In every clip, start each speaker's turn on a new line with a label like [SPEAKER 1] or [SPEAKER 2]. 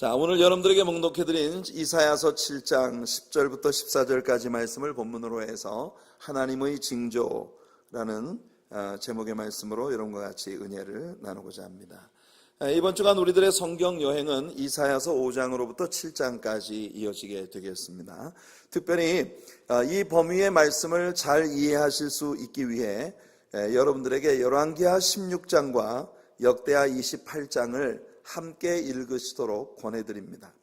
[SPEAKER 1] 자, 오늘 여러분들에게 묵독해드린 이사야서 7장 10절부터 14절까지 말씀을 본문으로 해서 하나님의 징조라는 제목의 말씀으로 여러분과 같이 은혜를 나누고자 합니다. 이번 주간 우리들의 성경 여행은 이사야서 5장으로부터 7장까지 이어지게 되겠습니다. 특별히 이 범위의 말씀을 잘 이해하실 수 있기 위해 여러분들에게 열왕기하 16장과 역대하 28장을 함께 읽으시도록 권해드립니다.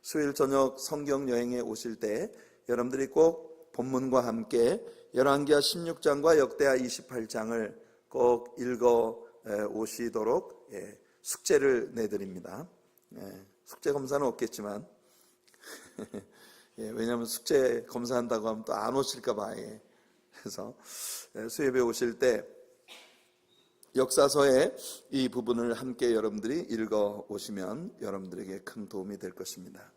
[SPEAKER 1] 수요일 저녁 성경 여행에 오실 때 여러분들이 꼭 본문과 함께 열왕기하 16장과 역대하 28장을 꼭 읽어 오시도록 숙제를 내드립니다. 숙제 검사는 없겠지만 왜냐하면 숙제 검사한다고 하면 또 안 오실까 봐. 그래서 수요일에 오실 때 역사서의 이 부분을 함께 여러분들이 읽어 오시면 여러분들에게 큰 도움이 될 것입니다.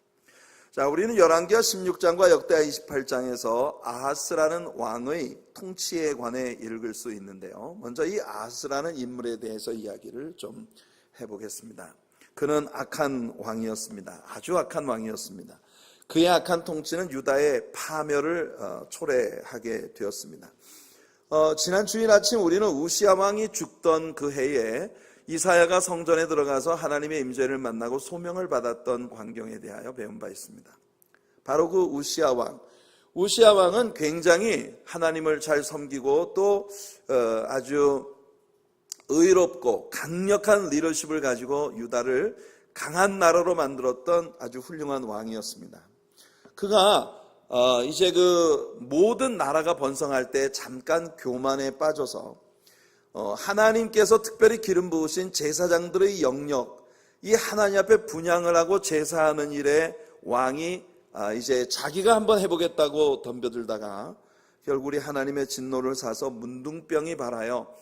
[SPEAKER 1] 자, 우리는 열왕기하 16장과 역대하 28장에서 아하스라는 왕의 통치에 관해 읽을 수 있는데요. 먼저 이 아하스라는 인물에 대해서 이야기를 좀 해보겠습니다. 그는 악한 왕이었습니다. 아주 악한 왕이었습니다. 그의 악한 통치는 유다의 파멸을 초래하게 되었습니다. 지난 주일 아침 우리는 우시야 왕이 죽던 그 해에 이사야가 성전에 들어가서 하나님의 임재를 만나고 소명을 받았던 광경에 대하여 배운 바 있습니다. 바로 그 우시야 왕은 굉장히 하나님을 잘 섬기고 또 아주 의롭고 강력한 리더십을 가지고 유다를 강한 나라로 만들었던 아주 훌륭한 왕이었습니다. 그가 이제 그 모든 나라가 번성할 때 잠깐 교만에 빠져서 하나님께서 특별히 기름 부으신 제사장들의 영역, 이 하나님 앞에 분향을 하고 제사하는 일에 왕이 이제 자기가 한번 해보겠다고 덤벼들다가 결국 이 하나님의 진노를 사서 문둥병이 발하여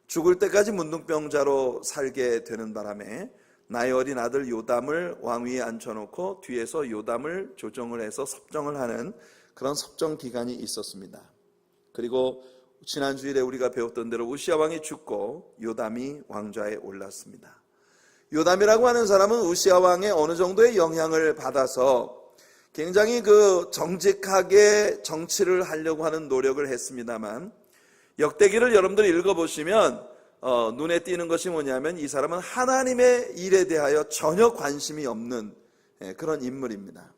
[SPEAKER 1] 죽을 때까지 문둥병자로 살게 되는 바람에 나의 어린 아들 요담을 왕위에 앉혀놓고 뒤에서 요담을 조정을 해서 섭정을 하는 그런 섭정 기간이 있었습니다. 그리고 지난 주일에 우리가 배웠던 대로 우시야 왕이 죽고 요담이 왕좌에 올랐습니다. 요담이라고 하는 사람은 우시야 왕의 어느 정도의 영향을 받아서 굉장히 그 정직하게 정치를 하려고 하는 노력을 했습니다만, 역대기를 여러분들이 읽어보시면 눈에 띄는 것이 뭐냐면 이 사람은 하나님의 일에 대하여 전혀 관심이 없는 그런 인물입니다.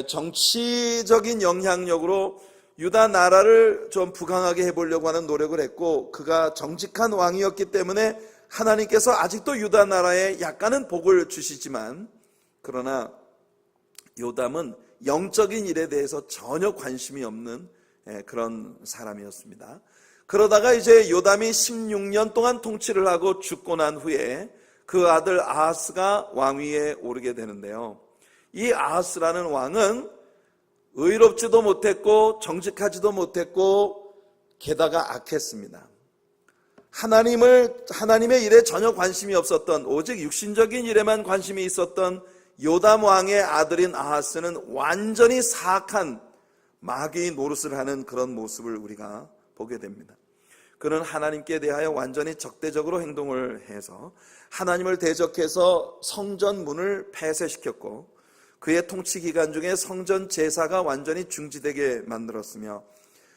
[SPEAKER 1] 정치적인 영향력으로 유다 나라를 좀 부강하게 해보려고 하는 노력을 했고, 그가 정직한 왕이었기 때문에 하나님께서 아직도 유다 나라에 약간은 복을 주시지만, 그러나 요담은 영적인 일에 대해서 전혀 관심이 없는 그런 사람이었습니다. 그러다가 이제 요담이 16년 동안 통치를 하고 죽고 난 후에 그 아들 아하스가 왕위에 오르게 되는데요. 이 아하스라는 왕은 의롭지도 못했고 정직하지도 못했고 게다가 악했습니다. 하나님의 일에 전혀 관심이 없었던, 오직 육신적인 일에만 관심이 있었던 요담 왕의 아들인 아하스는 완전히 사악한 마귀 노릇을 하는 그런 모습을 우리가 보게 됩니다. 그는 하나님께 대하여 완전히 적대적으로 행동을 해서 하나님을 대적해서 성전 문을 폐쇄시켰고, 그의 통치 기간 중에 성전 제사가 완전히 중지되게 만들었으며,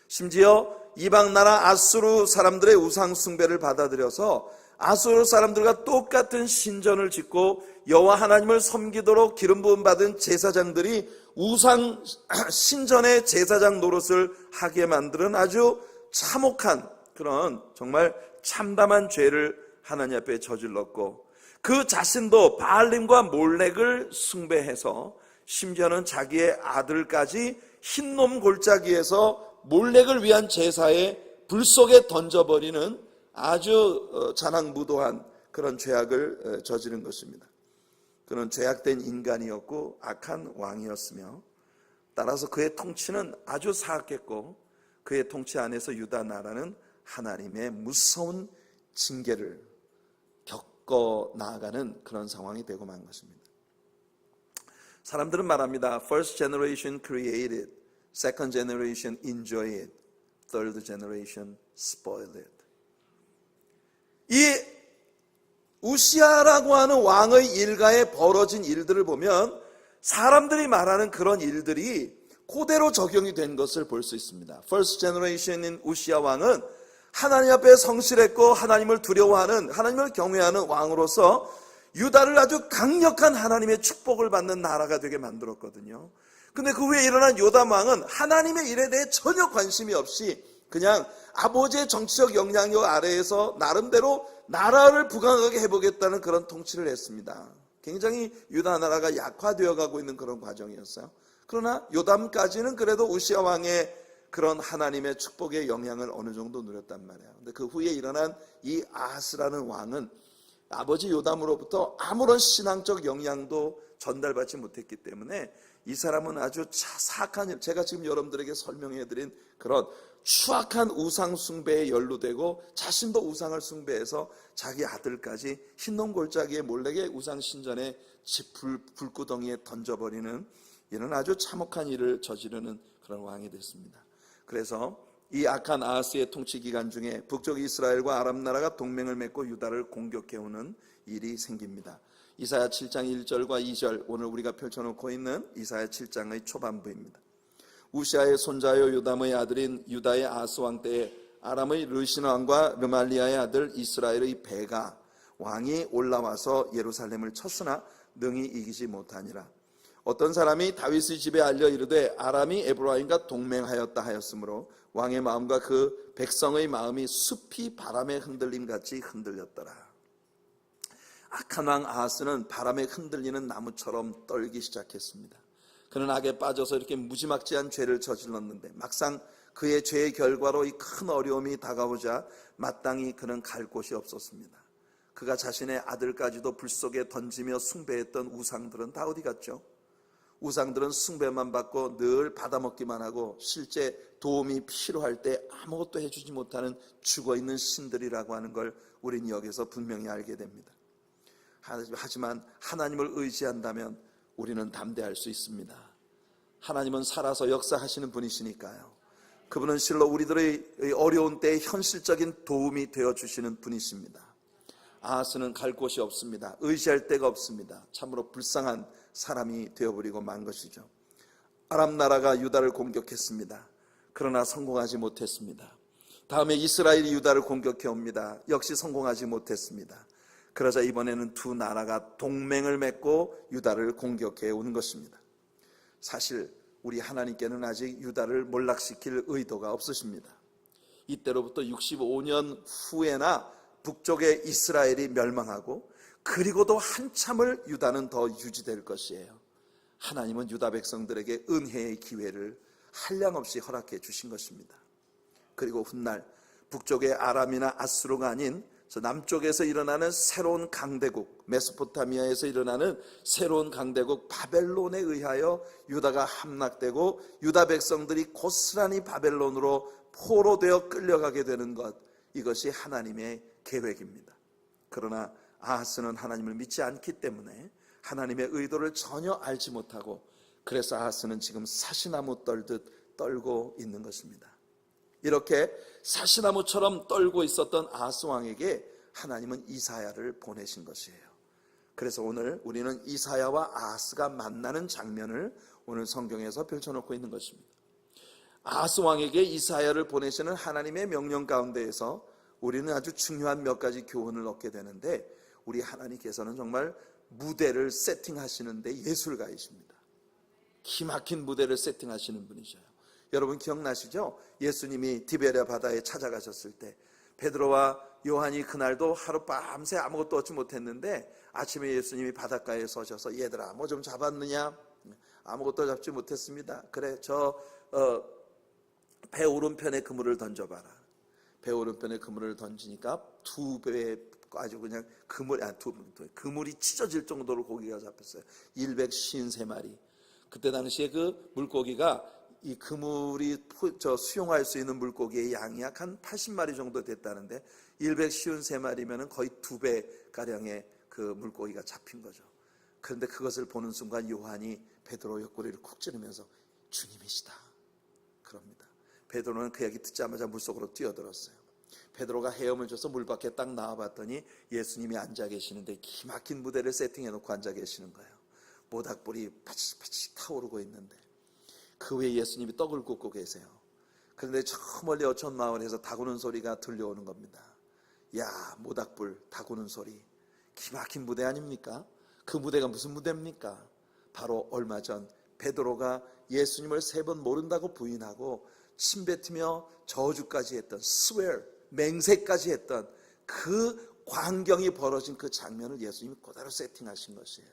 [SPEAKER 1] 심지어 이방 나라 아수르 사람들의 우상 숭배를 받아들여서 아수르 사람들과 똑같은 신전을 짓고 여호와 하나님을 섬기도록 기름 부음 받은 제사장들이 우상 신전의 제사장 노릇을 하게 만드는 아주 참혹한 그런 정말 참담한 죄를 하나님 앞에 저질렀고, 그 자신도 바알림과 몰렉을 숭배해서 심지어는 자기의 아들까지 흰놈 골짜기에서 몰렉을 위한 제사에 불 속에 던져버리는 아주 잔악무도한 그런 죄악을 저지른 것입니다. 그는 죄악된 인간이었고 악한 왕이었으며, 따라서 그의 통치는 아주 사악했고, 그의 통치 안에서 유다 나라는 하나님의 무서운 징계를 겪어 나아가는 그런 상황이 되고 만 것입니다. 사람들은 말합니다. First generation created, second generation enjoy it, third generation spoil it. 이 우시아라고 하는 왕의 일가에 벌어진 일들을 보면 사람들이 말하는 그런 일들이 그대로 적용이 된 것을 볼 수 있습니다. First generation인 우시아 왕은 하나님 앞에 성실했고 하나님을 두려워하는, 하나님을 경외하는 왕으로서 유다를 아주 강력한 하나님의 축복을 받는 나라가 되게 만들었거든요. 근데 그 후에 일어난 요담 왕은 하나님의 일에 대해 전혀 관심이 없이 그냥 아버지의 정치적 영향력 아래에서 나름대로 나라를 부강하게 해보겠다는 그런 통치를 했습니다. 굉장히 유다 나라가 약화되어 가고 있는 그런 과정이었어요. 그러나 요담까지는 그래도 우시아 왕의 그런 하나님의 축복의 영향을 어느 정도 누렸단 말이에요. 근데 그 후에 일어난 이 아하스라는 왕은 아버지 요담으로부터 아무런 신앙적 영향도 전달받지 못했기 때문에 이 사람은 아주 사악한, 제가 지금 여러분들에게 설명해드린 그런 추악한 우상 숭배에 연루되고 자신도 우상을 숭배해서 자기 아들까지 흰놈 골짜기에 몰래게 우상 신전에 불구덩이에 던져버리는 이런 아주 참혹한 일을 저지르는 그런 왕이 됐습니다. 그래서 이 악한 아하스의 통치 기간 중에 북쪽 이스라엘과 아람 나라가 동맹을 맺고 유다를 공격해오는 일이 생깁니다. 이사야 7장 1절과 2절, 오늘 우리가 펼쳐놓고 있는 이사야 7장의 초반부입니다. 우시아의 손자요 요담의 아들인 유다의 아하스 왕 때에 아람의 르신 왕과 르말리아의 아들 이스라엘의 베가 왕이 올라와서 예루살렘을 쳤으나 능히 이기지 못하니라. 어떤 사람이 다윗의 집에 알려 이르되 아람이 에브라임과 동맹하였다 하였으므로 왕의 마음과 그 백성의 마음이 숲이 바람에 흔들림 같이 흔들렸더라. 악한 왕 아하스는 바람에 흔들리는 나무처럼 떨기 시작했습니다. 그는 악에 빠져서 이렇게 무지막지한 죄를 저질렀는데 막상 그의 죄의 결과로 이 큰 어려움이 다가오자 마땅히 그는 갈 곳이 없었습니다. 그가 자신의 아들까지도 불 속에 던지며 숭배했던 우상들은 다 어디 갔죠? 우상들은 숭배만 받고 늘 받아먹기만 하고 실제 도움이 필요할 때 아무것도 해주지 못하는 죽어있는 신들이라고 하는 걸 우린 여기서 분명히 알게 됩니다. 하지만 하나님을 의지한다면 우리는 담대할 수 있습니다. 하나님은 살아서 역사하시는 분이시니까요. 그분은 실로 우리들의 어려운 때에 현실적인 도움이 되어주시는 분이십니다. 아하스는 갈 곳이 없습니다. 의지할 데가 없습니다. 참으로 불쌍한 사람이 되어버리고 만 것이죠. 아람 나라가 유다를 공격했습니다. 그러나 성공하지 못했습니다. 다음에 이스라엘이 유다를 공격해 옵니다. 역시 성공하지 못했습니다. 그러자 이번에는 두 나라가 동맹을 맺고 유다를 공격해 오는 것입니다. 사실 우리 하나님께는 아직 유다를 몰락시킬 의도가 없으십니다. 이때로부터 65년 후에나 북쪽의 이스라엘이 멸망하고 그리고도 한참을 유다는 더 유지될 것이에요. 하나님은 유다 백성들에게 은혜의 기회를 한량없이 허락해 주신 것입니다. 그리고 훗날 북쪽의 아람이나 아수르가 아닌 저 남쪽에서 일어나는 새로운 강대국, 메소포타미아에서 일어나는 새로운 강대국 바벨론에 의하여 유다가 함락되고 유다 백성들이 고스란히 바벨론으로 포로되어 끌려가게 되는 것, 이것이 하나님의 계획입니다. 그러나 아하스는 하나님을 믿지 않기 때문에 하나님의 의도를 전혀 알지 못하고, 그래서 아하스는 지금 사시나무 떨듯 떨고 있는 것입니다. 이렇게 사시나무처럼 떨고 있었던 아하스 왕에게 하나님은 이사야를 보내신 것이에요. 그래서 오늘 우리는 이사야와 아하스가 만나는 장면을 오늘 성경에서 펼쳐놓고 있는 것입니다. 아하스 왕에게 이사야를 보내시는 하나님의 명령 가운데에서 우리는 아주 중요한 몇 가지 교훈을 얻게 되는데, 우리 하나님께서는 정말 무대를 세팅하시는데 예술가이십니다. 기막힌 무대를 세팅하시는 분이셔요. 여러분 기억나시죠? 예수님이 디베랴 바다에 찾아가셨을 때 베드로와 요한이 그날도 하룻밤새 아무것도 얻지 못했는데 아침에 예수님이 바닷가에 서셔서 얘들아 뭐 좀 잡았느냐? 아무것도 잡지 못했습니다. 그래 저 배 오른편에 그물을 던져봐라. 배 오른편에 그물을 던지니까 두 배에 아주 그냥 그물이 찢어질 정도로 고기가 잡혔어요. 153마리. 그때 당시에 그 물고기가 이 그물이 수용할 수 있는 물고기의 양이 약 한 80마리 정도 됐다는데 153마리면 거의 2배가량의 그 물고기가 잡힌 거죠. 그런데 그것을 보는 순간 요한이 베드로 옆구리를 쿡 찌르면서 주님이시다 그럽니다. 베드로는 그 얘기 듣자마자 물속으로 뛰어들었어요. 베드로가 헤엄을 쳐서 물 밖에 딱 나와봤더니 예수님이 앉아 계시는데 기막힌 무대를 세팅해놓고 앉아 계시는 거예요. 모닥불이 파치파치 타오르고 있는데 그 위에 예수님이 떡을 굽고 계세요. 그런데 저 멀리 어촌 마을에서 다구는 소리가 들려오는 겁니다. 야, 모닥불 다구는 소리, 기막힌 무대 아닙니까? 그 무대가 무슨 무대입니까? 바로 얼마 전 베드로가 예수님을 3번 모른다고 부인하고 침뱉으며 저주까지 했던, swear, 맹세까지 했던 그 광경이 벌어진 그 장면을 예수님이 그대로 세팅하신 것이에요.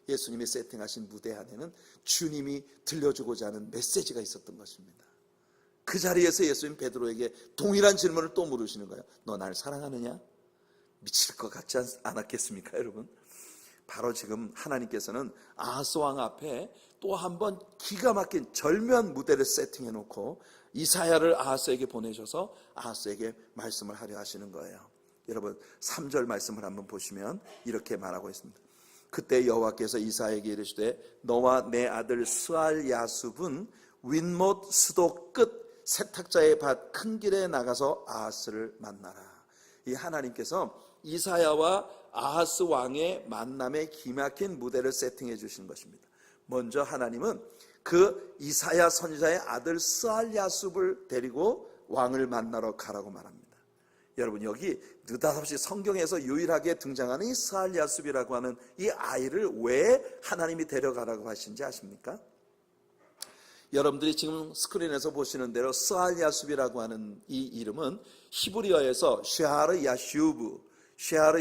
[SPEAKER 1] 예수님이 세팅하신 무대 안에는 주님이 들려주고자 하는 메시지가 있었던 것입니다. 그 자리에서 예수님 베드로에게 동일한 질문을 또 물으시는 거예요. 너 날 사랑하느냐? 미칠 것 같지 않았겠습니까, 여러분? 바로 지금 하나님께서는 아하스 왕 앞에 또 한 번 기가 막힌 절묘한 무대를 세팅해 놓고 이사야를 아하스에게 보내셔서 아하스에게 말씀을 하려 하시는 거예요. 여러분 3절 말씀을 한번 보시면 이렇게 말하고 있습니다. 그때 여호와께서 이사야에게 이르시되 너와 내 아들 스알 야숲은 윗못 수도 끝 세탁자의 밭 큰 길에 나가서 아하스를 만나라. 이 하나님께서 이사야와 아하스 왕의 만남에 기막힌 무대를 세팅해 주신 것입니다. 먼저 하나님은 그 이사야 선지자의 아들 스알 야숲을 데리고 왕을 만나러 가라고 말합니다. 여러분 여기 느닷없이 성경에서 유일하게 등장하는 이 스알 야숲이라고 하는 이 아이를 왜 하나님이 데려가라고 하신지 아십니까? 여러분들이 지금 스크린에서 보시는 대로 스알 야숲이라고 하는 이 이름은 히브리어에서 쉐하르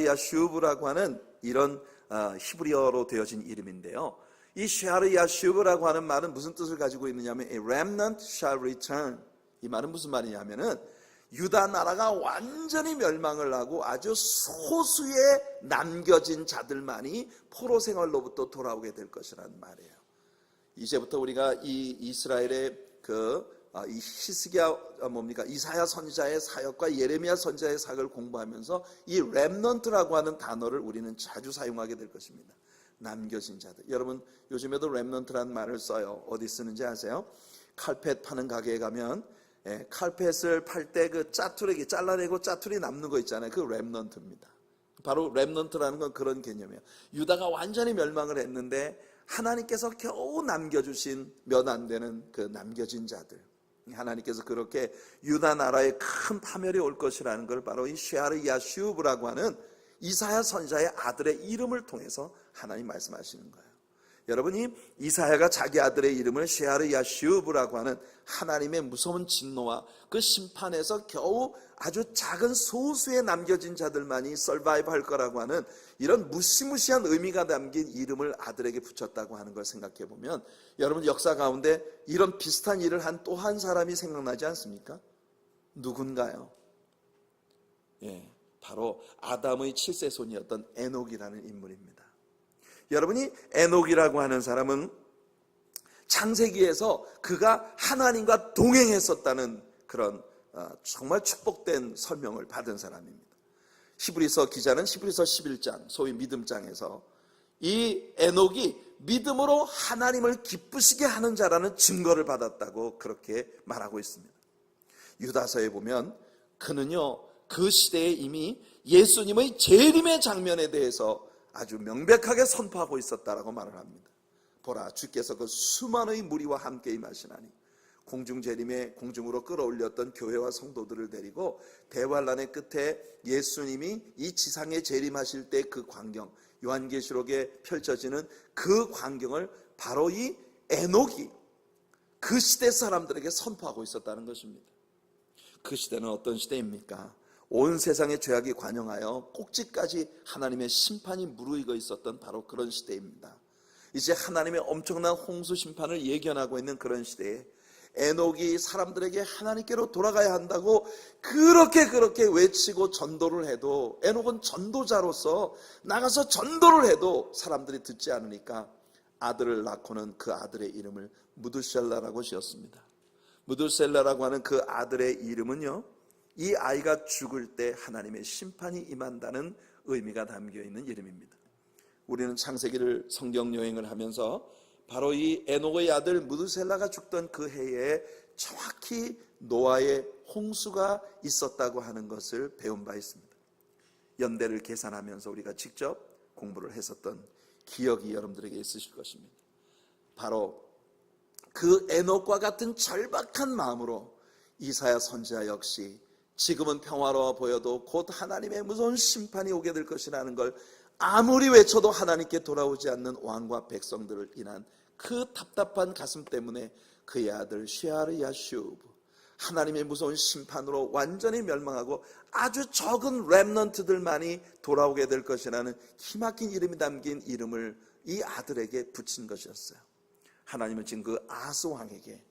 [SPEAKER 1] 야슈브라고 하는 이런 히브리어로 되어진 이름인데요. 이 쉐하르 야슈브라고 하는 말은 무슨 뜻을 가지고 있느냐면 A remnant shall return. 이 말은 무슨 말이냐면은 유다 나라가 완전히 멸망을 하고 아주 소수의 남겨진 자들만이 포로 생활로부터 돌아오게 될 것이라는 말이에요. 이제부터 우리가 이 이스라엘의 이 히스기야 이사야 선지자의 사역과 예레미야 선지자의 사역을 공부하면서 이 렘넌트라고 하는 단어를 우리는 자주 사용하게 될 것입니다. 남겨진 자들. 여러분 요즘에도 렘넌트라는 말을 써요. 어디 쓰는지 아세요? 칼펫 파는 가게에 가면 칼펫을 팔 때 그 짜투리 잘라내고 짜투리 남는 거 있잖아요. 그 렘넌트입니다. 바로 렘넌트라는 건 그런 개념이에요. 유다가 완전히 멸망을 했는데 하나님께서 겨우 남겨주신 몇 안 되는 그 남겨진 자들. 하나님께서 그렇게 유다 나라에 큰 파멸이 올 것이라는 걸 바로 이 쉐하르 야슈브라고 하는 이사야 선지자의 아들의 이름을 통해서 하나님 말씀하시는 거예요. 여러분이 이사야가 자기 아들의 이름을 쉐하르 야슈브라고 하는 하나님의 무서운 진노와 그 심판에서 겨우 아주 작은 소수의 남겨진 자들만이 서바이브 할 거라고 하는 이런 무시무시한 의미가 담긴 이름을 아들에게 붙였다고 하는 걸 생각해 보면 여러분 역사 가운데 이런 비슷한 일을 한 또 한 사람이 생각나지 않습니까? 누군가요? 바로 아담의 7세 손이었던 에녹이라는 인물입니다. 여러분이 에녹이라고 하는 사람은 창세기에서 그가 하나님과 동행했었다는 그런 정말 축복된 설명을 받은 사람입니다. 히브리서 기자는 히브리서 11장 소위 믿음장에서 이 에녹이 믿음으로 하나님을 기쁘시게 하는 자라는 증거를 받았다고 그렇게 말하고 있습니다. 유다서에 보면 그는요 그 시대에 이미 예수님의 재림의 장면에 대해서 아주 명백하게 선포하고 있었다라고 말을 합니다. 보라 주께서 그 수많은 무리와 함께 임하시나니 공중 재림에 공중으로 끌어올렸던 교회와 성도들을 데리고 대환란의 끝에 예수님이 이 지상에 재림하실 때 그 광경 요한계시록에 펼쳐지는 그 광경을 바로 이 에녹이 그 시대 사람들에게 선포하고 있었다는 것입니다. 그 시대는 어떤 시대입니까? 온 세상의 죄악이 관영하여 꼭지까지 하나님의 심판이 무르익어 있었던 바로 그런 시대입니다. 이제 하나님의 엄청난 홍수 심판을 예견하고 있는 그런 시대에 에녹이 사람들에게 하나님께로 돌아가야 한다고 그렇게 외치고 전도를 해도 에녹은 전도자로서 나가서 전도를 해도 사람들이 듣지 않으니까 아들을 낳고는 그 아들의 이름을 무드셀라라고 지었습니다. 무드셀라라고 하는 그 아들의 이름은요 이 아이가 죽을 때 하나님의 심판이 임한다는 의미가 담겨있는 이름입니다. 우리는 창세기를 성경 여행을 하면서 바로 이 에녹의 아들 무드셀라가 죽던 그 해에 정확히 노아의 홍수가 있었다고 하는 것을 배운 바 있습니다. 연대를 계산하면서 우리가 직접 공부를 했었던 기억이 여러분들에게 있으실 것입니다. 바로 그 에녹과 같은 절박한 마음으로 이사야 선지자 역시 지금은 평화로워 보여도 곧 하나님의 무서운 심판이 오게 될 것이라는 걸 아무리 외쳐도 하나님께 돌아오지 않는 왕과 백성들을 인한 그 답답한 가슴 때문에 그의 아들 쉐아르 야슈브, 하나님의 무서운 심판으로 완전히 멸망하고 아주 적은 렘넌트들만이 돌아오게 될 것이라는 기막힌 이름이 담긴 이름을 이 아들에게 붙인 것이었어요. 하나님은 지금 그 아스 왕에게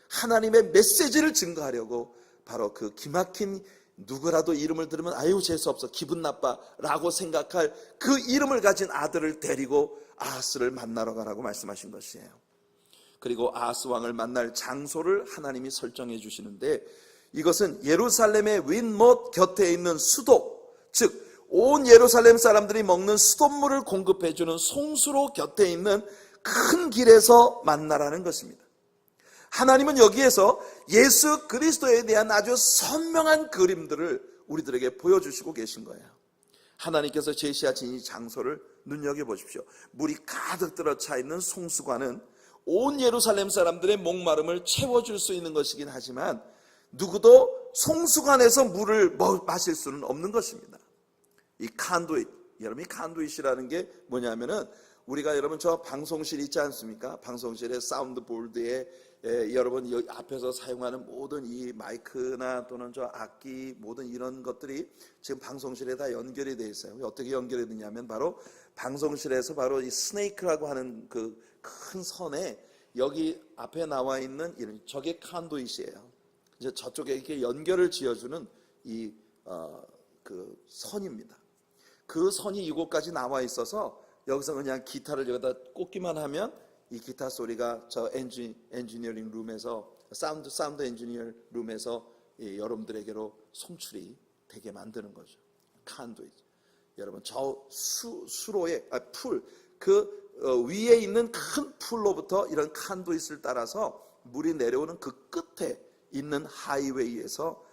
[SPEAKER 1] 하나님의 메시지를 증거하려고 바로 그 기막힌, 누구라도 이름을 들으면 아유 재수없어, 기분 나빠 라고 생각할 그 이름을 가진 아들을 데리고 아하스를 만나러 가라고 말씀하신 것이에요. 그리고 아하스 왕을 만날 장소를 하나님이 설정해 주시는데, 이것은 예루살렘의 윗못 곁에 있는 수도, 즉 온 예루살렘 사람들이 먹는 수돗물을 공급해 주는 송수로 곁에 있는 큰 길에서 만나라는 것입니다. 하나님은 여기에서 예수 그리스도에 대한 아주 선명한 그림들을 우리들에게 보여주시고 계신 거예요. 하나님께서 제시하신 이 장소를 눈여겨보십시오. 물이 가득 들어차 있는 송수관은 온 예루살렘 사람들의 목마름을 채워줄 수 있는 것이긴 하지만 누구도 송수관에서 물을 마실 수는 없는 것입니다. 이 칸두잇, 여러분 이 칸두잇이라는 게 뭐냐면은 우리가 여러분 저 방송실 있지 않습니까? 방송실에 사운드보드에 여러분 여기 앞에서 사용하는 모든 이 마이크나 또는 저 악기 모든 이런 것들이 지금 방송실에 다 연결이 되어 있어요. 어떻게 연결이 되냐면 바로 방송실에서 바로 이 스네이크라고 하는 그 큰 선에 여기 앞에 나와 있는 이런 저게 칸두잇이에요. 이제 저쪽에 이렇게 연결을 지어주는 이 그 선입니다. 그 선이 이곳까지 나와 있어서 여기서 그냥 기타를 여기다 꽂기만 하면 이 기타 소리가 저 엔지니어링 룸에서 사운드 엔지니어 룸에서 여러분들에게로 송출이 되게 만드는 거죠. 칸두잇. 여러분 저 수로의 풀, 그 위에 있는 큰 풀로부터 이런 칸두잇을 따라서 물이 내려오는 그 끝에 있는 하이웨이에서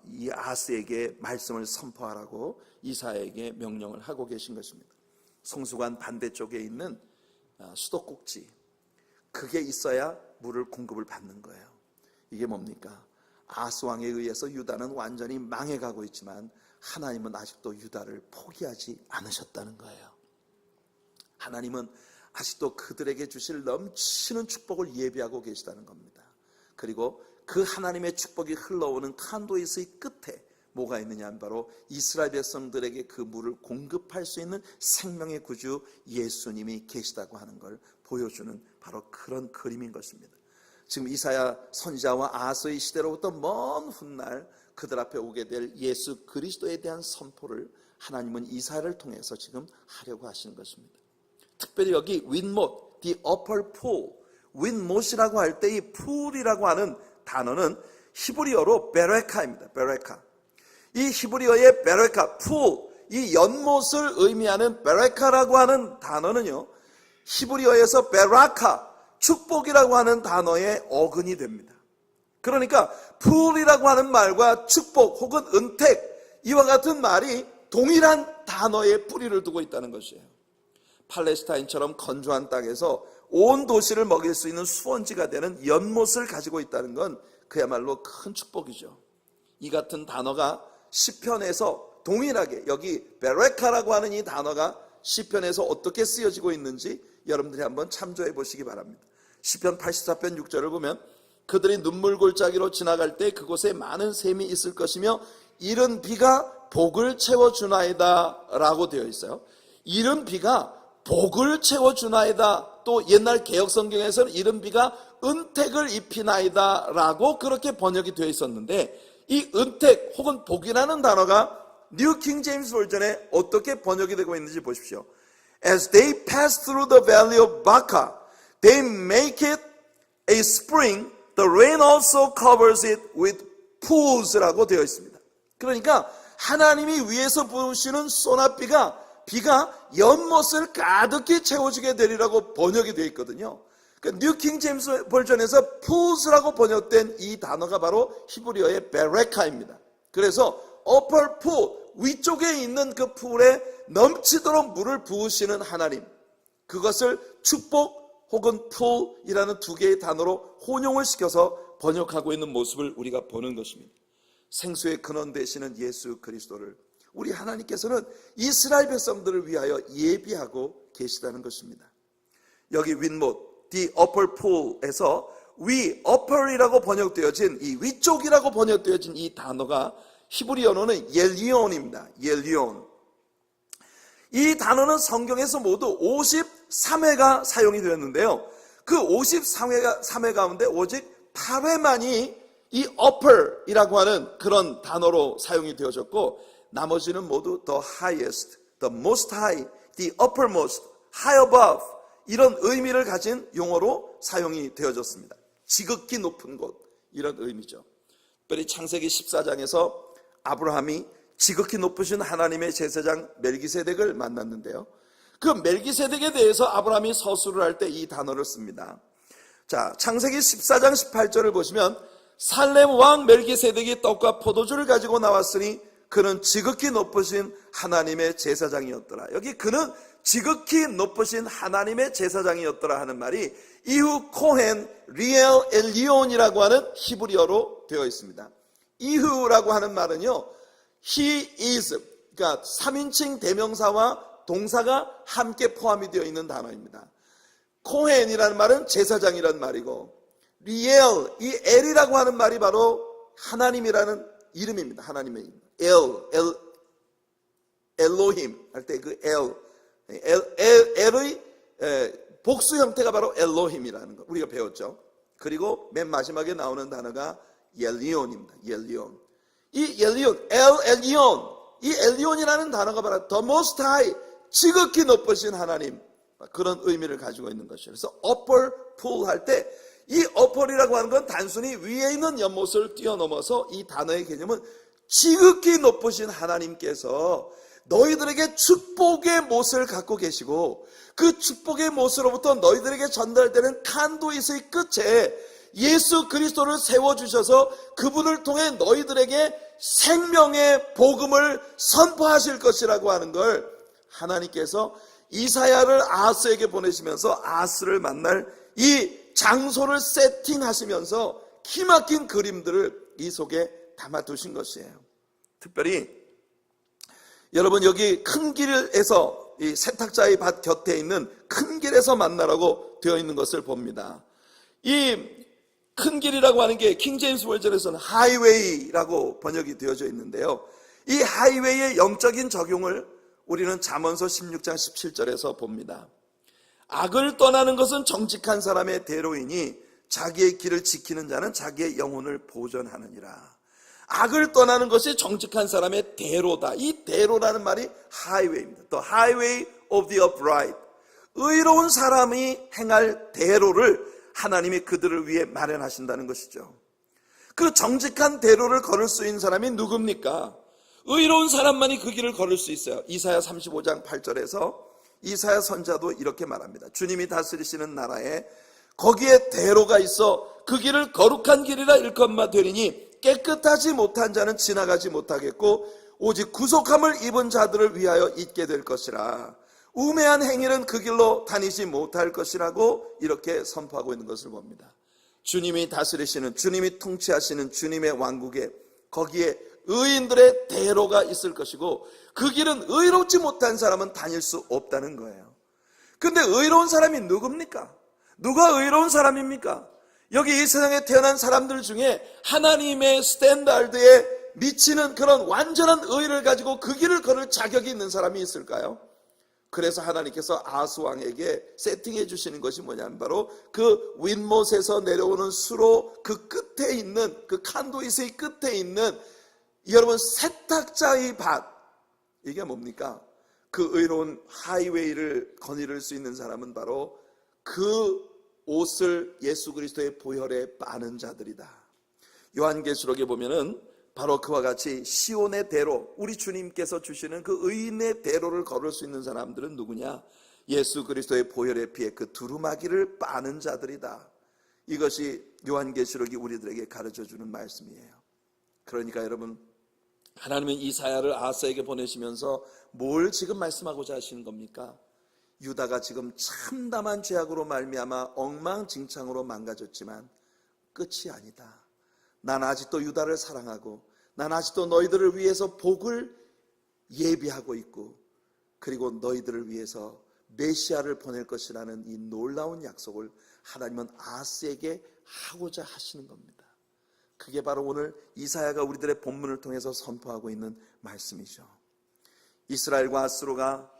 [SPEAKER 1] 이 아스에게 말씀을 선포하라고 이사야에게 명령을 하고 계신 것입니다. 송수관 반대쪽에 있는 수도꼭지, 그게 있어야 물을 공급을 받는 거예요. 이게 뭡니까? 아스 왕에 의해서 유다는 완전히 망해가고 있지만 하나님은 아직도 유다를 포기하지 않으셨다는 거예요. 하나님은 아직도 그들에게 주실 넘치는 축복을 예비하고 계시다는 겁니다. 그리고 그 하나님의 축복이 흘러오는 칸두잇의 끝에 뭐가 있느냐 하면 바로 이스라엘 백성들에게 그 물을 공급할 수 있는 생명의 구주 예수님이 계시다고 하는 걸 보여주는 바로 그런 그림인 것입니다. 지금 이사야 선지자와 아하스의 시대로부터 먼 훗날 그들 앞에 오게 될 예수 그리스도에 대한 선포를 하나님은 이사야를 통해서 지금 하려고 하시는 것입니다. 특별히 여기 윗못, the upper pool, 윗못이라고 할 때 이 pool이라고 하는 단어는 히브리어로 베레카입니다. 베레카. 이 히브리어의 베레카, pool, 이 연못을 의미하는 베레카라고 하는 단어는요, 히브리어에서 베라카, 축복이라고 하는 단어의 어근이 됩니다. 그러니까 pool이라고 하는 말과 축복 혹은 은택, 이와 같은 말이 동일한 단어의 뿌리를 두고 있다는 것이에요. 팔레스타인처럼 건조한 땅에서 온 도시를 먹일 수 있는 수원지가 되는 연못을 가지고 있다는 건 그야말로 큰 축복이죠. 이 같은 단어가 시편에서 동일하게 여기 베레카라고 하는 이 단어가 시편에서 어떻게 쓰여지고 있는지 여러분들이 한번 참조해 보시기 바랍니다. 시편 84편 6절을 보면 그들이 눈물 골짜기로 지나갈 때 그곳에 많은 샘이 있을 것이며 이른 비가 복을 채워주나이다 라고 되어 있어요. 이른 비가 복을 채워주나이다. 또 옛날 개혁성경에서는 이른 비가 은택을 입히나이다 라고 그렇게 번역이 되어 있었는데, 이 은택 혹은 복이라는 단어가 뉴 킹 제임스 버전에 어떻게 번역이 되고 있는지 보십시오. As they pass through the valley of Baca, they make it a spring. The rain also covers it with pools라고 되어 있습니다. 그러니까 하나님이 위에서 부으시는 소나비가 비가 연못을 가득히 채워주게 되리라고 번역이 되어 있거든요. 뉴킹 제임스 버전에서 pools라고 번역된 이 단어가 바로 히브리어의 베레카입니다. 그래서 upper pool, 위쪽에 있는 그 풀에 넘치도록 물을 부으시는 하나님, 그것을 축복 혹은 pool이라는 두 개의 단어로 혼용을 시켜서 번역하고 있는 모습을 우리가 보는 것입니다. 생수의 근원 되시는 예수 그리스도를 우리 하나님께서는 이스라엘 백성들을 위하여 예비하고 계시다는 것입니다. 여기 윗못, the upper pool에서 위, upper이라고 번역되어진 이 위쪽이라고 번역되어진 이 단어가 히브리어로는 옐리온입니다. 옐리온. 이 단어는 성경에서 모두 53회가 사용이 되었는데요. 그 53회 가운데 오직 8회만이 이 upper이라고 하는 그런 단어로 사용이 되어졌고, 나머지는 모두 the highest, the most high, the uppermost, high above 이런 의미를 가진 용어로 사용이 되어졌습니다. 지극히 높은 곳, 이런 의미죠. 특별히 창세기 14장에서 아브라함이 지극히 높으신 하나님의 제사장 멜기세덱을 만났는데요. 그 멜기세덱에 대해서 아브라함이 서술을 할 때 이 단어를 씁니다. 자, 창세기 14장 18절을 보시면 살렘 왕 멜기세덱이 떡과 포도주를 가지고 나왔으니 그는 지극히 높으신 하나님의 제사장이었더라. 여기 그는 지극히 높으신 하나님의 제사장이었더라 하는 말이 이후 코헨 리엘 엘리온이라고 하는 히브리어로 되어 있습니다. 이후라고 하는 말은요, he is, 그러니까 3인칭 대명사와 동사가 함께 포함이 되어 있는 단어입니다. 코헨이라는 말은 제사장이라는 말이고, 리엘, 이 엘이라고 하는 말이 바로 하나님이라는 이름입니다. 하나님의 이름. 엘로힘 할 때 그 엘의 복수 형태가 바로 엘로힘이라는 거 우리가 배웠죠. 그리고 맨 마지막에 나오는 단어가 옐리온입니다. 옐리온. 이 옐리온, 엘리온, 이 엘리온이라는 단어가 바로 the most high, 지극히 높으신 하나님, 그런 의미를 가지고 있는 것이에요. 그래서 upper pool 할 때 이 upper이라고 하는 건 단순히 위에 있는 연못을 뛰어넘어서 이 단어의 개념은 지극히 높으신 하나님께서 너희들에게 축복의 못을 갖고 계시고, 그 축복의 못으로부터 너희들에게 전달되는 칸도잇의 끝에 예수 그리스도를 세워주셔서 그분을 통해 너희들에게 생명의 복음을 선포하실 것이라고 하는 걸 하나님께서 이사야를 아하스에게 보내시면서 아하스를 만날 이 장소를 세팅하시면서 기막힌 그림들을 이 속에 담아두신 것이에요. 특별히 여러분, 여기 큰 길에서 이 세탁자의 밭 곁에 있는 큰 길에서 만나라고 되어 있는 것을 봅니다. 이 큰 길이라고 하는 게 킹제임스 버전에서는 하이웨이라고 번역이 되어져 있는데요. 이 하이웨이의 영적인 적용을 우리는 잠언서 16장 17절에서 봅니다. 악을 떠나는 것은 정직한 사람의 대로이니 자기의 길을 지키는 자는 자기의 영혼을 보존하느니라. 악을 떠나는 것이 정직한 사람의 대로다. 이 대로라는 말이 하이웨이입니다. The highway of the upright. 의로운 사람이 행할 대로를 하나님이 그들을 위해 마련하신다는 것이죠. 그 정직한 대로를 걸을 수 있는 사람이 누굽니까? 의로운 사람만이 그 길을 걸을 수 있어요. 이사야 35장 8절에서 이사야 선자도 이렇게 말합니다. 주님이 다스리시는 나라에 거기에 대로가 있어 그 길을 거룩한 길이라 일컫마 되리니 깨끗하지 못한 자는 지나가지 못하겠고 오직 구속함을 입은 자들을 위하여 있게 될 것이라. 우매한 행위는 그 길로 다니지 못할 것이라고 이렇게 선포하고 있는 것을 봅니다. 주님이 다스리시는, 주님이 통치하시는 주님의 왕국에 거기에 의인들의 대로가 있을 것이고 그 길은 의롭지 못한 사람은 다닐 수 없다는 거예요. 근데 의로운 사람이 누굽니까? 누가 의로운 사람입니까? 여기 이 세상에 태어난 사람들 중에 하나님의 스탠다드에 미치는 그런 완전한 의를 가지고 그 길을 걸을 자격이 있는 사람이 있을까요? 그래서 하나님께서 아하스 왕에게 세팅해 주시는 것이 뭐냐면 바로 그 윗못에서 내려오는 수로 그 끝에 있는 그 칸도잇의 끝에 있는 여러분 세탁자의 밭, 이게 뭡니까? 그 의로운 하이웨이를 거닐을 수 있는 사람은 바로 그 옷을 예수 그리스도의 보혈에 빠는 자들이다. 요한계시록에 보면은 바로 그와 같이 시온의 대로, 우리 주님께서 주시는 그 의인의 대로를 걸을 수 있는 사람들은 누구냐? 예수 그리스도의 보혈의 피에 그 두루마기를 빠는 자들이다. 이것이 요한계시록이 우리들에게 가르쳐주는 말씀이에요. 그러니까 여러분, 하나님은 이사야를 아하스에게 보내시면서 뭘 지금 말씀하고자 하시는 겁니까? 유다가 지금 참담한 죄악으로 말미암아 엉망진창으로 망가졌지만 끝이 아니다. 난 아직도 유다를 사랑하고 난 아직도 너희들을 위해서 복을 예비하고 있고, 그리고 너희들을 위해서 메시아를 보낼 것이라는 이 놀라운 약속을 하나님은 아하스에게 하고자 하시는 겁니다. 그게 바로 오늘 이사야가 우리들의 본문을 통해서 선포하고 있는 말씀이죠. 이스라엘과 아수르가,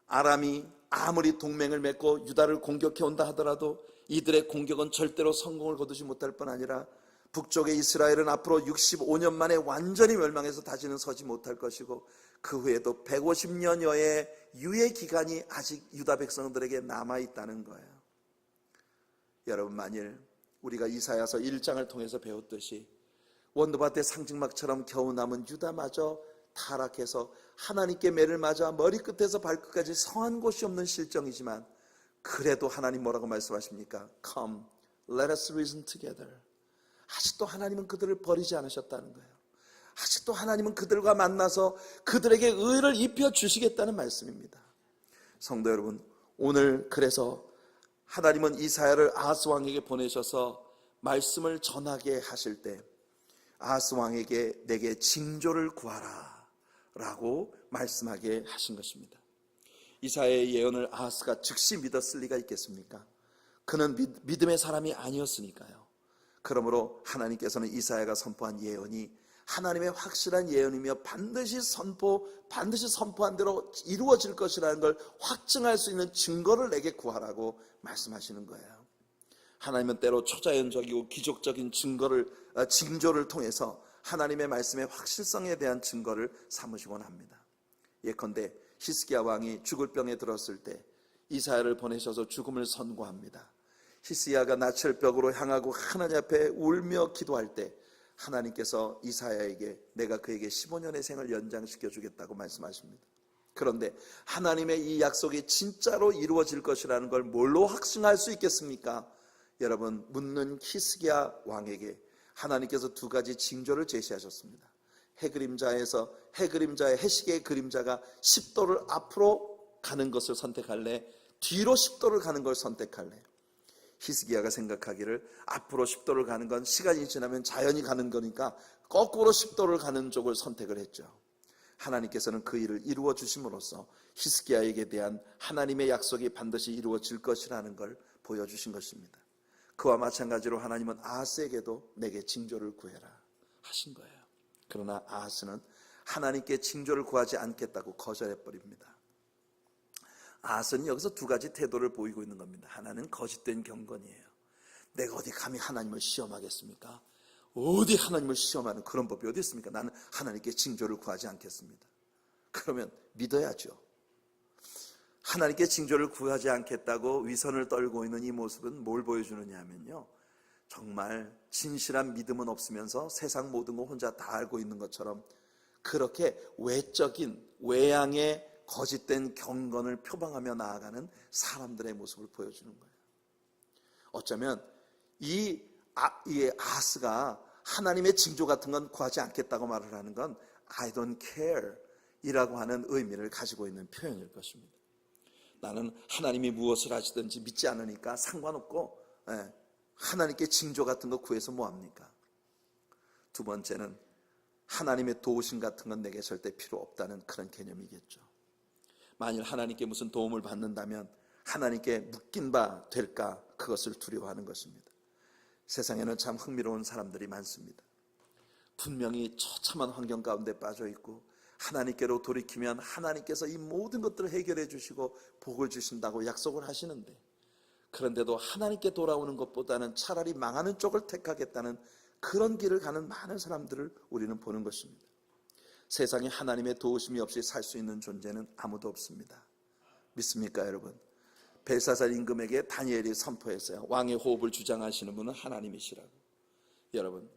[SPEAKER 1] 아람이 아무리 동맹을 맺고 유다를 공격해 온다 하더라도 이들의 공격은 절대로 성공을 거두지 못할 뿐 아니라 북쪽의 이스라엘은 앞으로 65년 만에 완전히 멸망해서 다시는 서지 못할 것이고, 그 후에도 150년여의 유예 기간이 아직 유다 백성들에게 남아있다는 거예요. 여러분, 만일 우리가 이사야서 1장을 통해서 배웠듯이 원도밭의 상징막처럼 겨우 남은 유다마저 타락해서 하나님께 매를 맞아 머리끝에서 발끝까지 성한 곳이 없는 실정이지만, 그래도 하나님 뭐라고 말씀하십니까? Come, let us reason together. 아직도 하나님은 그들을 버리지 않으셨다는 거예요. 아직도 하나님은 그들과 만나서 그들에게 의를 입혀주시겠다는 말씀입니다. 성도 여러분, 오늘 그래서 하나님은 이사야를 아하스 왕에게 보내셔서 말씀을 전하게 하실 때 아하스 왕에게 내게 징조를 구하라 라고 말씀하게 하신 것입니다. 이사야의 예언을 아하스가 즉시 믿었을 리가 있겠습니까? 그는 믿음의 사람이 아니었으니까요. 그러므로 하나님께서는 이사야가 선포한 예언이 하나님의 확실한 예언이며 반드시 선포한 대로 이루어질 것이라는 걸 확증할 수 있는 증거를 내게 구하라고 말씀하시는 거예요. 하나님은 때로 초자연적이고 기적적인 징조를 통해서 하나님의 말씀의 확실성에 대한 증거를 삼으시곤 합니다. 예컨대 히스기야 왕이 죽을 병에 들었을 때 이사야를 보내셔서 죽음을 선고합니다. 히스기야가 나철벽으로 향하고 하나님 앞에 울며 기도할 때 하나님께서 이사야에게 내가 그에게 15년의 생을 연장시켜 주겠다고 말씀하십니다. 그런데 하나님의 이 약속이 진짜로 이루어질 것이라는 걸 뭘로 확증할 수 있겠습니까? 여러분, 묻는 히스기야 왕에게 하나님께서 두 가지 징조를 제시하셨습니다. 해시계의 그림자가 10도를 앞으로 가는 것을 선택할래? 뒤로 10도를 가는 걸 선택할래? 히스기야가 생각하기를 앞으로 10도를 가는 건 시간이 지나면 자연히 가는 거니까 거꾸로 10도를 가는 쪽을 선택을 했죠. 하나님께서는 그 일을 이루어 주심으로써 히스기야에게 대한 하나님의 약속이 반드시 이루어질 것이라는 걸 보여주신 것입니다. 그와 마찬가지로 하나님은 아하스에게도 내게 징조를 구해라 하신 거예요. 그러나 아하스는 하나님께 징조를 구하지 않겠다고 거절해버립니다. 아하스는 여기서 두 가지 태도를 보이고 있는 겁니다. 하나는 거짓된 경건이에요. 내가 어디 감히 하나님을 시험하겠습니까? 어디 하나님을 시험하는 그런 법이 어디 있습니까? 나는 하나님께 징조를 구하지 않겠습니다. 그러면 믿어야죠. 하나님께 징조를 구하지 않겠다고 위선을 떨고 있는 이 모습은 뭘 보여주느냐 하면요, 정말 진실한 믿음은 없으면서 세상 모든 거 혼자 다 알고 있는 것처럼 그렇게 외적인 외양의 거짓된 경건을 표방하며 나아가는 사람들의 모습을 보여주는 거예요. 어쩌면 이 아하스가 하나님의 징조 같은 건 구하지 않겠다고 말을 하는 건 I don't care 이라고 하는 의미를 가지고 있는 표현일 것입니다. 나는 하나님이 무엇을 하시든지 믿지 않으니까 상관없고 하나님께 징조 같은 거 구해서 뭐합니까? 두 번째는 하나님의 도우심 같은 건 내게 절대 필요 없다는 그런 개념이겠죠. 만일 하나님께 무슨 도움을 받는다면 하나님께 묶인 바 될까, 그것을 두려워하는 것입니다. 세상에는 참 흥미로운 사람들이 많습니다. 분명히 처참한 환경 가운데 빠져 있고 하나님께로 돌이키면 하나님께서 이 모든 것들을 해결해 주시고 복을 주신다고 약속을 하시는데, 그런데도 하나님께 돌아오는 것보다는 차라리 망하는 쪽을 택하겠다는 그런 길을 가는 많은 사람들을 우리는 보는 것입니다. 세상에 하나님의 도우심이 없이 살 수 있는 존재는 아무도 없습니다. 믿습니까, 여러분? 벨사살 임금에게 다니엘이 선포했어요. 왕의 호흡을 주장하시는 분은 하나님이시라고. 여러분,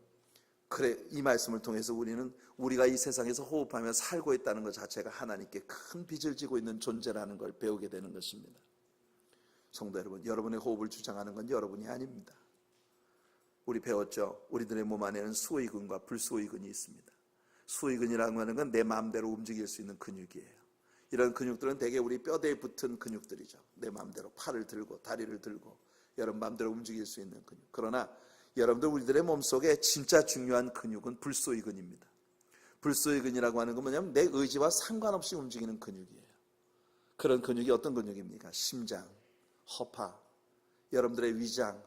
[SPEAKER 1] 그래, 이 말씀을 통해서 우리가 이 세상에서 호흡하며 살고 있다는 것 자체가 하나님께 큰 빚을 지고 있는 존재라는 걸 배우게 되는 것입니다. 성도 여러분, 여러분의 호흡을 주장하는 건 여러분이 아닙니다. 우리 배웠죠? 우리들의 몸 안에는 수의근과 불수의근이 있습니다. 수의근이라고 하는 건 내 마음대로 움직일 수 있는 근육이에요. 이런 근육들은 대개 우리 뼈대에 붙은 근육들이죠. 내 마음대로 팔을 들고 다리를 들고 여러분 마음대로 움직일 수 있는 근육. 그러나 여러분들 우리들의 몸속에 진짜 중요한 근육은 불수의근입니다. 불수의근이라고 하는 건 뭐냐면 내 의지와 상관없이 움직이는 근육이에요. 그런 근육이 어떤 근육입니까? 심장, 허파, 여러분들의 위장,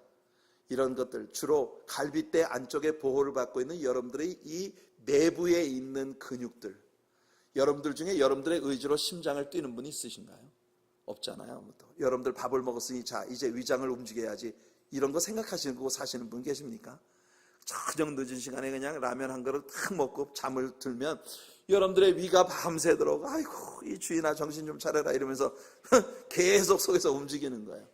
[SPEAKER 1] 이런 것들, 주로 갈비뼈 안쪽에 보호를 받고 있는 여러분들의 이 내부에 있는 근육들, 여러분들 중에 여러분들의 의지로 심장을 뛰는 분이 있으신가요? 없잖아요. 여러분들 밥을 먹었으니 자 이제 위장을 움직여야지, 이런 거 생각하시는 거 사시는 분 계십니까? 저녁 늦은 시간에 그냥 라면 한 그릇 탁 먹고 잠을 들면 여러분들의 위가 밤새도록 아이고 이 주인아 정신 좀 차려라 이러면서 계속 속에서 움직이는 거예요.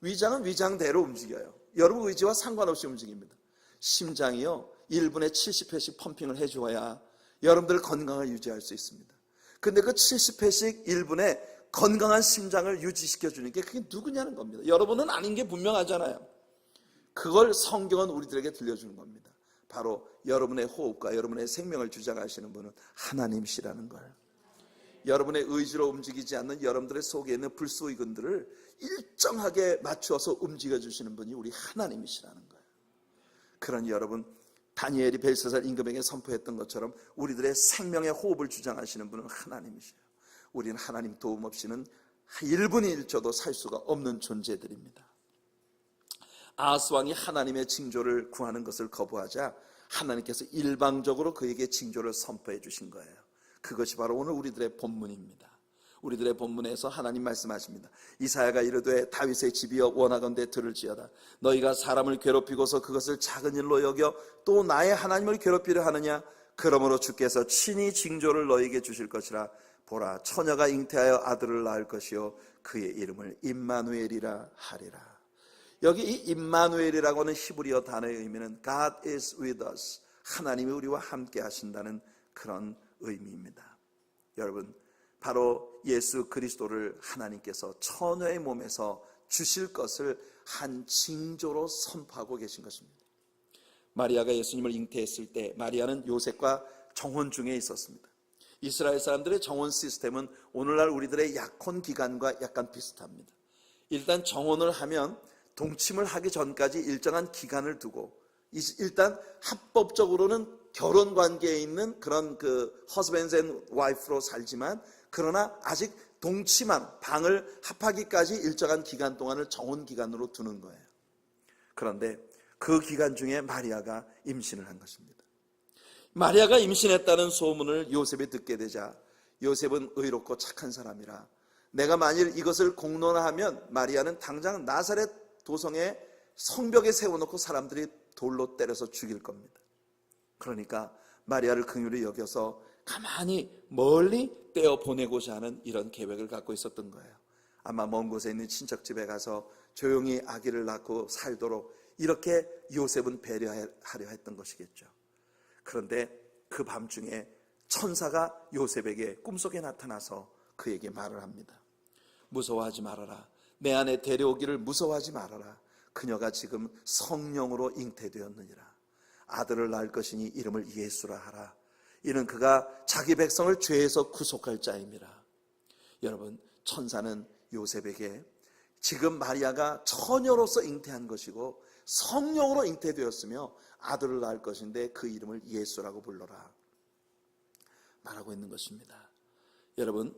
[SPEAKER 1] 위장은 위장대로 움직여요. 여러분 의지와 상관없이 움직입니다. 심장이요 1분에 70회씩 펌핑을 해줘야 여러분들 건강을 유지할 수 있습니다. 근데 그 70회씩 1분에 건강한 심장을 유지시켜주는 게 그게 누구냐는 겁니다. 여러분은 아닌 게 분명하잖아요. 그걸 성경은 우리들에게 들려주는 겁니다. 바로 여러분의 호흡과 여러분의 생명을 주장하시는 분은 하나님이시라는 걸. 여러분의 의지로 움직이지 않는 여러분들의 속에 있는 불수의근들을 일정하게 맞추어서 움직여주시는 분이 우리 하나님이시라는 거예요. 그러니 여러분, 다니엘이 벨사살 임금에게 선포했던 것처럼 우리들의 생명의 호흡을 주장하시는 분은 하나님이시에요. 우리는 하나님 도움 없이는 1분의 1초도 살 수가 없는 존재들입니다. 아하스 왕이 하나님의 징조를 구하는 것을 거부하자 하나님께서 일방적으로 그에게 징조를 선포해 주신 거예요. 그것이 바로 오늘 우리들의 본문입니다. 우리들의 본문에서 하나님 말씀하십니다. 이사야가 이르되 다윗의 집이여 원하건대 들을지어다. 너희가 사람을 괴롭히고서 그것을 작은 일로 여겨 또 나의 하나님을 괴롭히려 하느냐. 그러므로 주께서 친히 징조를 너희에게 주실 것이라. 보라 처녀가 잉태하여 아들을 낳을 것이요 그의 이름을 임마누엘이라 하리라. 여기 이 임마누엘이라고 하는 히브리어 단어의 의미는 God is with us, 하나님이 우리와 함께 하신다는 그런 의미입니다. 여러분, 바로 예수 그리스도를 하나님께서 처녀의 몸에서 주실 것을 한 징조로 선포하고 계신 것입니다. 마리아가 예수님을 잉태했을 때 마리아는 요셉과 정혼 중에 있었습니다. 이스라엘 사람들의 정혼 시스템은 오늘날 우리들의 약혼 기간과 약간 비슷합니다. 일단 정혼을 하면 동침을 하기 전까지 일정한 기간을 두고 일단 합법적으로는 결혼 관계에 있는 그런 그 husband and wife로 살지만 그러나 아직 동침한 방을 합하기까지 일정한 기간 동안을 정혼 기간으로 두는 거예요. 그런데 그 기간 중에 마리아가 임신을 한 것입니다. 마리아가 임신했다는 소문을 요셉이 듣게 되자 요셉은 의롭고 착한 사람이라 내가 만일 이것을 공론화하면 마리아는 당장 나사렛 도성에 성벽에 세워놓고 사람들이 돌로 때려서 죽일 겁니다. 그러니까 마리아를 긍휼히 여겨서 가만히 멀리 떼어 보내고자 하는 이런 계획을 갖고 있었던 거예요. 아마 먼 곳에 있는 친척집에 가서 조용히 아기를 낳고 살도록 이렇게 요셉은 배려하려 했던 것이겠죠. 그런데 그 밤중에 천사가 요셉에게 꿈속에 나타나서 그에게 말을 합니다. 무서워하지 말아라. 내 안에 데려오기를 무서워하지 말아라. 그녀가 지금 성령으로 잉태되었느니라. 아들을 낳을 것이니 이름을 예수라 하라. 이는 그가 자기 백성을 죄에서 구속할 자임이라. 여러분, 천사는 요셉에게 지금 마리아가 처녀로서 잉태한 것이고 성령으로 잉태되었으며 아들을 낳을 것인데 그 이름을 예수라고 불러라 말하고 있는 것입니다. 여러분,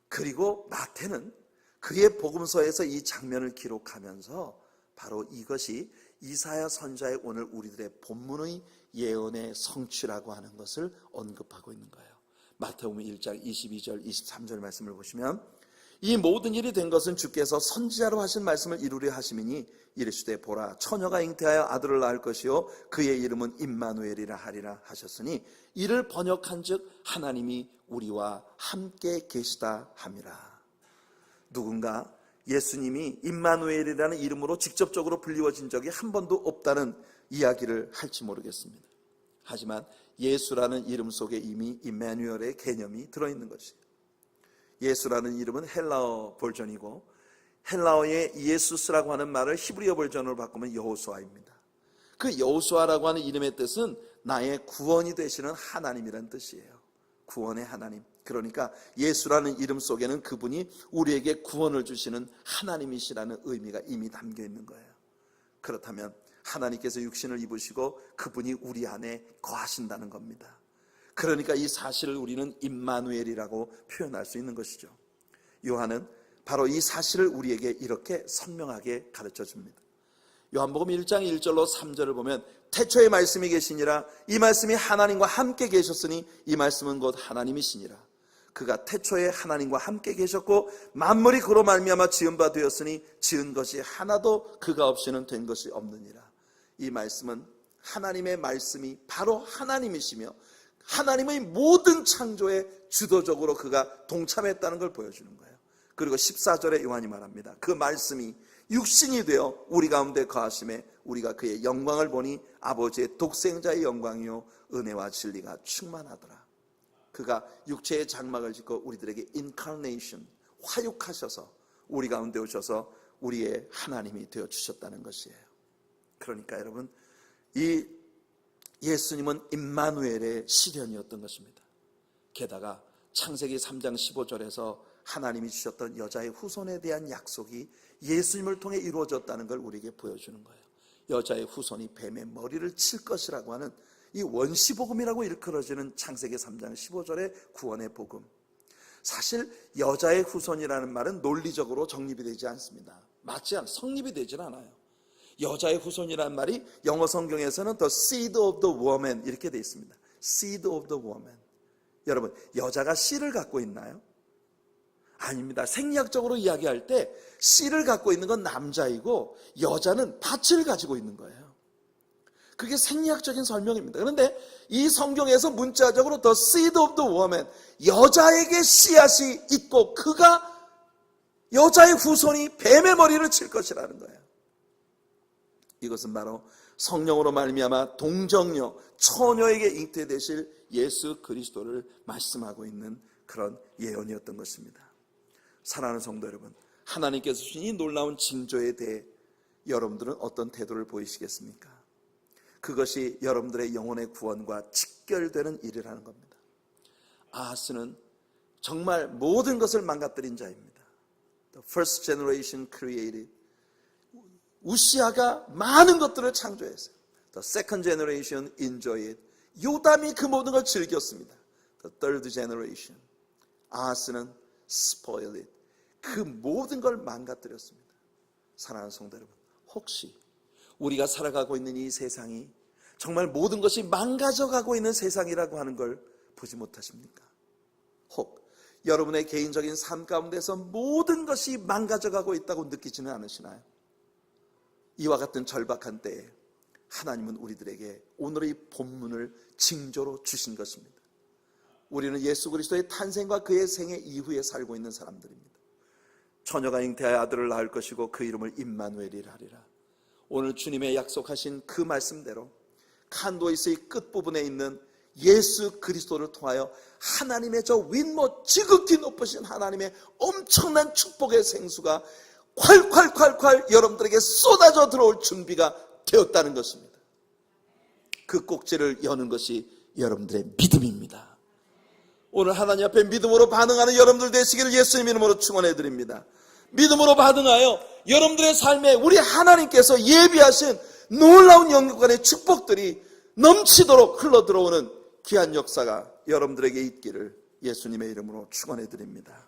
[SPEAKER 1] 그리고 마태는 그의 복음서에서 이 장면을 기록하면서 바로 이것이 이사야 선지자의 오늘 우리들의 본문의 예언의 성취라고 하는 것을 언급하고 있는 거예요. 마태복음 1장 22절 23절 말씀을 보시면 이 모든 일이 된 것은 주께서 선지자로 하신 말씀을 이루려 하심이니 이르시되 보라 처녀가 잉태하여 아들을 낳을 것이요 그의 이름은 임마누엘이라 하리라 하셨으니 이를 번역한즉 하나님이 우리와 함께 계시다 함이라. 누군가 예수님이 임마누엘이라는 이름으로 직접적으로 불리워진 적이 한 번도 없다는 이야기를 할지 모르겠습니다. 하지만 예수라는 이름 속에 이미 임마누엘의 개념이 들어있는 것이에요. 예수라는 이름은 헬라어 버전이고 헬라어의 이에수스라고 하는 말을 히브리어 버전으로 바꾸면 여호수아입니다. 그 여호수아라고 하는 이름의 뜻은 나의 구원이 되시는 하나님이라는 뜻이에요. 구원의 하나님. 그러니까 예수라는 이름 속에는 그분이 우리에게 구원을 주시는 하나님이시라는 의미가 이미 담겨 있는 거예요. 그렇다면 하나님께서 육신을 입으시고 그분이 우리 안에 거하신다는 겁니다. 그러니까 이 사실을 우리는 임마누엘이라고 표현할 수 있는 것이죠. 요한은 바로 이 사실을 우리에게 이렇게 선명하게 가르쳐 줍니다. 요한복음 1장 1절로 3절을 보면 태초에 말씀이 계시니라 이 말씀이 하나님과 함께 계셨으니 이 말씀은 곧 하나님이시니라. 그가 태초에 하나님과 함께 계셨고 만물이 그로 말미암아 지은 바 되었으니 지은 것이 하나도 그가 없이는 된 것이 없느니라. 이 말씀은 하나님의 말씀이 바로 하나님이시며 하나님의 모든 창조에 주도적으로 그가 동참했다는 걸 보여주는 거예요. 그리고 14절에 요한이 말합니다. 그 말씀이 육신이 되어 우리 가운데 거하심에 우리가 그의 영광을 보니 아버지의 독생자의 영광이요 은혜와 진리가 충만하더라. 그가 육체의 장막을 짓고 우리들에게 인카네이션, 화육하셔서 우리 가운데 오셔서 우리의 하나님이 되어주셨다는 것이에요. 그러니까 여러분, 이 예수님은 임마누엘의 시련이었던 것입니다. 게다가 창세기 3장 15절에서 하나님이 주셨던 여자의 후손에 대한 약속이 예수님을 통해 이루어졌다는 걸 우리에게 보여주는 거예요. 여자의 후손이 뱀의 머리를 칠 것이라고 하는 이 원시복음이라고 일컬어지는 창세기 3장 15절의 구원의 복음. 사실 여자의 후손이라는 말은 논리적으로 정립이 되지 않습니다. 성립이 되질 않아요. 여자의 후손이라는 말이 영어 성경에서는 the seed of the woman 이렇게 되어 있습니다. seed of the woman. 여러분, 여자가 씨를 갖고 있나요? 아닙니다. 생리학적으로 이야기할 때 씨를 갖고 있는 건 남자이고 여자는 밭을 가지고 있는 거예요. 그게 생리학적인 설명입니다. 그런데 이 성경에서 문자적으로 the seed of the woman, 여자에게 씨앗이 있고 그가 여자의 후손이 뱀의 머리를 칠 것이라는 거예요. 이것은 바로 성령으로 말미암아 동정녀, 처녀에게 잉태되실 예수 그리스도를 말씀하고 있는 그런 예언이었던 것입니다. 사랑하는 성도 여러분, 하나님께서 주신 이 놀라운 징조에 대해 여러분들은 어떤 태도를 보이시겠습니까? 그것이 여러분들의 영혼의 구원과 직결되는 일이라는 겁니다. 아하스는 정말 모든 것을 망가뜨린 자입니다. The first generation created. 우시아가 많은 것들을 창조했어요. The second generation enjoyed. 요담이 그 모든 걸 즐겼습니다. The third generation. 아하스는 spoiled it. 그 모든 걸 망가뜨렸습니다. 사랑하는 성도 여러분, 혹시 우리가 살아가고 있는 이 세상이 정말 모든 것이 망가져가고 있는 세상이라고 하는 걸 보지 못하십니까? 혹 여러분의 개인적인 삶 가운데서 모든 것이 망가져가고 있다고 느끼지는 않으시나요? 이와 같은 절박한 때에 하나님은 우리들에게 오늘의 본문을 징조로 주신 것입니다. 우리는 예수 그리스도의 탄생과 그의 생애 이후에 살고 있는 사람들입니다. 처녀가 잉태하여 아들을 낳을 것이고 그 이름을 임마누엘이라 하리라. 오늘 주님의 약속하신 그 말씀대로 칸도이스의 끝부분에 있는 예수 그리스도를 통하여 하나님의 저 윗모 지극히 높으신 하나님의 엄청난 축복의 생수가 콸콸콸콸 여러분들에게 쏟아져 들어올 준비가 되었다는 것입니다. 그 꼭지를 여는 것이 여러분들의 믿음입니다. 오늘 하나님 앞에 믿음으로 반응하는 여러분들 되시기를 예수님 이름으로 축원해 드립니다. 믿음으로 반응하여 여러분들의 삶에 우리 하나님께서 예비하신 놀라운 영육간의 축복들이 넘치도록 흘러들어오는 귀한 역사가 여러분들에게 있기를 예수님의 이름으로 축원해 드립니다.